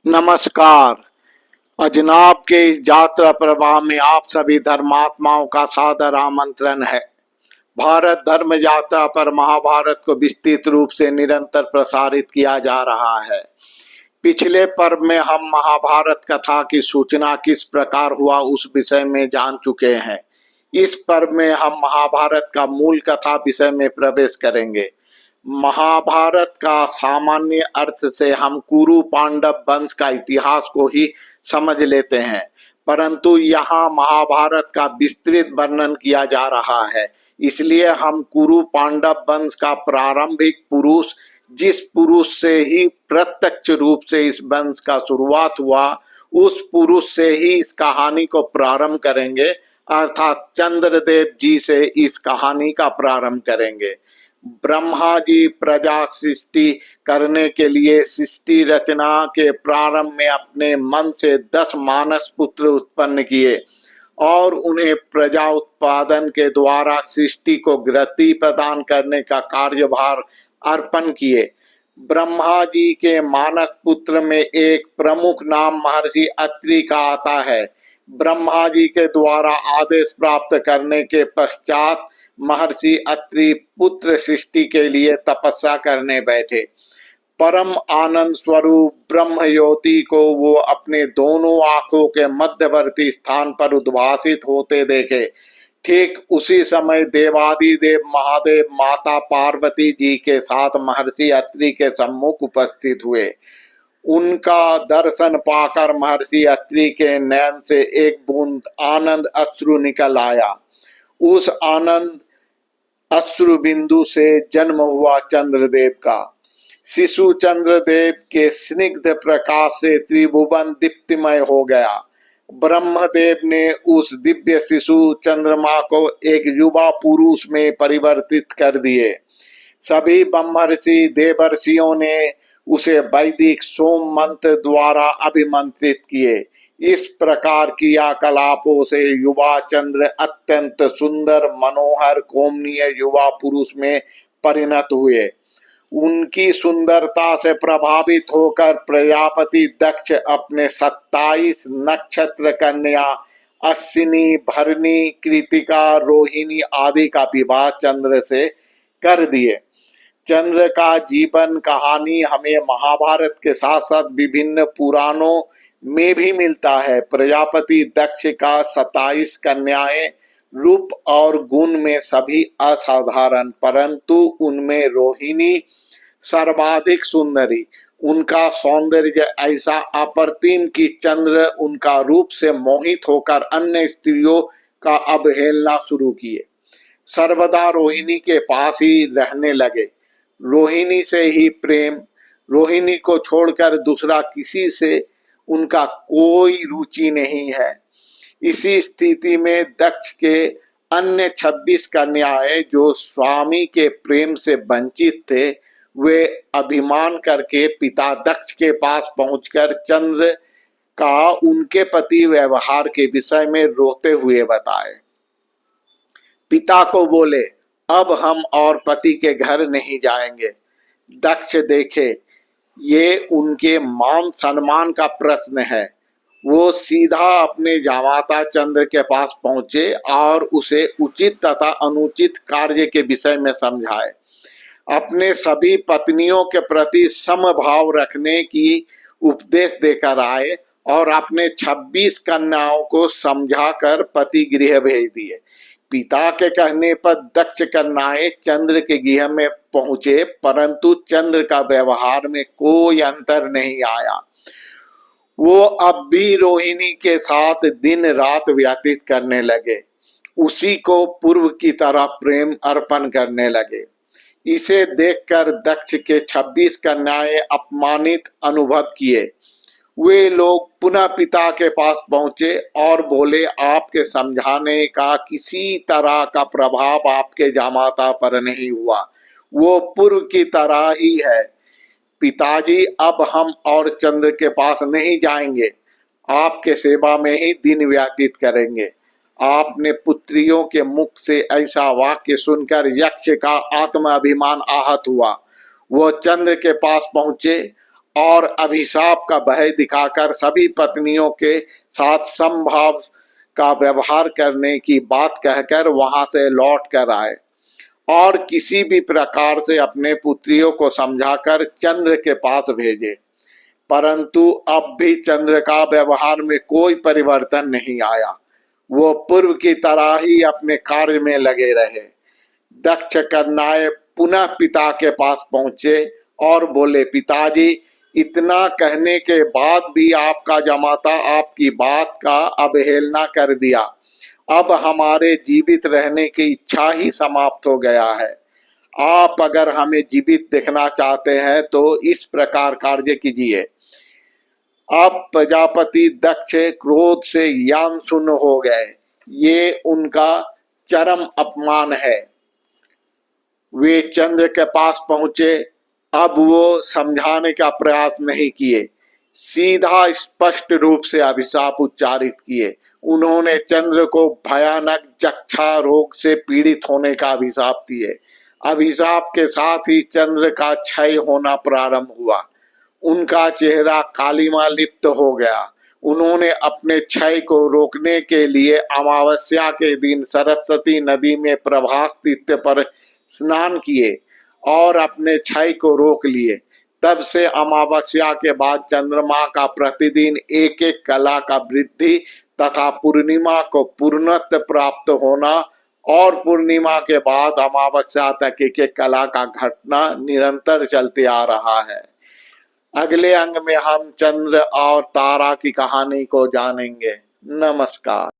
नमस्कार। अजनाब के इस यात्रा प्रवाह में आप सभी धर्मात्माओं का सादर आमंत्रण है। भारत धर्म यात्रा पर महाभारत को विस्तृत रूप से निरंतर प्रसारित किया जा रहा है। पिछले पर्व में हम महाभारत कथा की सूचना किस प्रकार हुआ उस विषय में जान चुके हैं। इस पर्व में हम महाभारत का मूल कथा विषय में प्रवेश करेंगे। महाभारत का सामान्य अर्थ से हम कुरु पांडव वंश का इतिहास को ही समझ लेते हैं, परंतु यहाँ महाभारत का विस्तृत वर्णन किया जा रहा है। इसलिए हम कुरु पांडव वंश का प्रारंभिक पुरुष, जिस पुरुष से ही प्रत्यक्ष रूप से इस वंश का शुरुआत हुआ, उस पुरुष से ही इस कहानी को प्रारंभ करेंगे, अर्थात चंद्रदेव जी से इस कहानी का प्रारंभ करेंगे। ब्रह्मा जी प्रजा सृष्टि करने के लिए सृष्टि रचना के प्रारंभ में अपने मन से 10 मानस पुत्र उत्पन्न किए और उन्हें प्रजा उत्पादन के द्वारा सृष्टि को गति प्रदान करने का कार्यभार अर्पण किए। ब्रह्मा जी के मानस पुत्र में एक प्रमुख नाम महर्षि अत्रि का आता है। ब्रह्मा जी के द्वारा आदेश प्राप्त करने के पश्चात महर्षि अत्रि पुत्र सृष्टि के लिए तपस्या करने बैठे। परम आनंद स्वरूप ब्रह्म ज्योति को वो अपने दोनों आंखों के मध्यवर्ती स्थान पर उद्भासित होते देखे। ठीक उसी समय देवादिदेव महादेव माता पार्वती जी के साथ महर्षि अत्रि के सम्मुख उपस्थित हुए। उनका दर्शन पाकर महर्षि अत्रि के नयन से एक बूंद आनंद अश्रु निकल आया। उस आनंद अश्रु बिंदु से जन्म हुआ चंद्रदेव का। शिशु चंद्रदेव के स्निग्ध प्रकाश से त्रिभुवन दीप्तिमय हो गया। ब्रह्मदेव ने उस दिव्य शिशु चंद्रमा को एक युवा पुरुष में परिवर्तित कर दिए। सभी ब्रह्मर्षि देवर्षियों ने उसे वैदिक सोम मंत्र द्वारा अभिमंत्रित किए। इस प्रकार क्रियाकलापों से युवा चंद्र अत्यंत सुंदर मनोहर कोमनीय युवा पुरुष में परिणत हुए। उनकी सुंदरता से प्रभावित होकर प्रजापति दक्ष अपने 27 नक्षत्र कन्या अश्विनी भरणी कृतिका रोहिणी आदि का विवाह चंद्र से कर दिए। चंद्र का जीवन कहानी हमें महाभारत के साथ साथ विभिन्न पुराणों में भी मिलता है। प्रजापति दक्ष का 27 कन्याएं रूप और गुण में सभी असाधारण, परंतु उनमें रोहिणी सर्वाधिक सुंदरी। उनका सौंदर्य ऐसा अप्रतिम कि चंद्र उनका रूप से मोहित होकर अन्य स्त्रियों का अवहेलना शुरू किए। सर्वदा रोहिणी के पास ही रहने लगे। रोहिणी से ही प्रेम, रोहिणी को छोड़कर दूसरा किसी से उनका कोई रुचि नहीं है। इसी स्थिति में दक्ष के अन्य 26 कन्याएं जो स्वामी के प्रेम से वंचित थे, वे अभिमान करके पिता दक्ष के पास पहुंचकर चंद्र का उनके प्रति व्यवहार के विषय में रोते हुए बताए। पिता को बोले, अब हम और पति के घर नहीं जाएंगे। दक्ष देखे ये उनके मान सम्मान का प्रश्न है। वो सीधा अपने जामाता चंद्र के पास पहुंचे और उसे उचित तथा अनुचित कार्य के विषय में समझाए। अपने सभी पत्नियों के प्रति समभाव रखने की उपदेश देकर आए और अपने 26 कन्याओं को समझाकर पति गृह भेज दिए। पिता के कहने पर दक्ष कन्याएं चंद्र के गृह में पहुंचे, परंतु चंद्र का व्यवहार में कोई अंतर नहीं आया। वो अब भी रोहिणी के साथ दिन रात व्यतीत करने लगे, उसी को पूर्व की तरह प्रेम अर्पण करने लगे। इसे देखकर दक्ष के 26 कन्याएं अपमानित अनुभव किए। वे लोग पुनः पिता के पास पहुंचे और बोले, आपके समझाने का किसी तरह का प्रभाव आपके जामाता पर नहीं हुआ, वो पूर्व की तरह ही है। पिताजी, अब हम और चंद्र के पास नहीं जाएंगे, आपके सेवा में ही दिन व्यतीत करेंगे। आपने पुत्रियों के मुख से ऐसा वाक्य सुनकर यक्ष का आत्म अभिमान आहत हुआ। वो चंद्र के पास पहुंचे और अभिशाप का भय दिखाकर सभी पत्नियों के साथ समभाव का व्यवहार करने की बात कहकर वहां से लौट कर आए और किसी भी प्रकार से अपने पुत्रियों को समझाकर चंद्र के पास भेजे। परंतु अब भी चंद्र का व्यवहार में कोई परिवर्तन नहीं आया। वो पूर्व की तरह ही अपने कार्य में लगे रहे। दक्ष कन्याएं पुनः पिता के पास पहुंचे और बोले, पिताजी, इतना कहने के बाद भी आपका जमाता आपकी बात का अवहेलना कर दिया। अब हमारे जीवित रहने की इच्छा ही समाप्त हो गया है। आप अगर हमें जीवित देखना चाहते हैं तो इस प्रकार कार्य कीजिए। अब प्रजापति दक्ष क्रोध से यानसुन हो गए। ये उनका चरम अपमान है। वे चंद्र के पास पहुंचे। अब वो समझाने का प्रयास नहीं किए, सीधा स्पष्ट रूप से अभिशाप उच्चारित किए। उन्होंने चंद्र को भयानक जक्षा रोग से पीड़ित होने का अभिशाप दिए। अभिशाप के साथ ही चंद्र का क्षय होना प्रारंभ हुआ। उनका चेहरा कालिमा लिप्त हो गया। उन्होंने अपने क्षय को रोकने के लिए अमावस्या के दिन सरस्वती नदी में प्रभास तीर्थ पर स्नान किए और अपने क्षय को रोक लिए। तब से अमावस्या के बाद चंद्रमा का प्रतिदिन एक एक कला का वृद्धि तथा पूर्णिमा को पूर्णत्व प्राप्त होना और पूर्णिमा के बाद अमावस्या तक एक एक कला का घटना निरंतर चलते आ रहा है। अगले अंग में हम चंद्र और तारा की कहानी को जानेंगे। नमस्कार।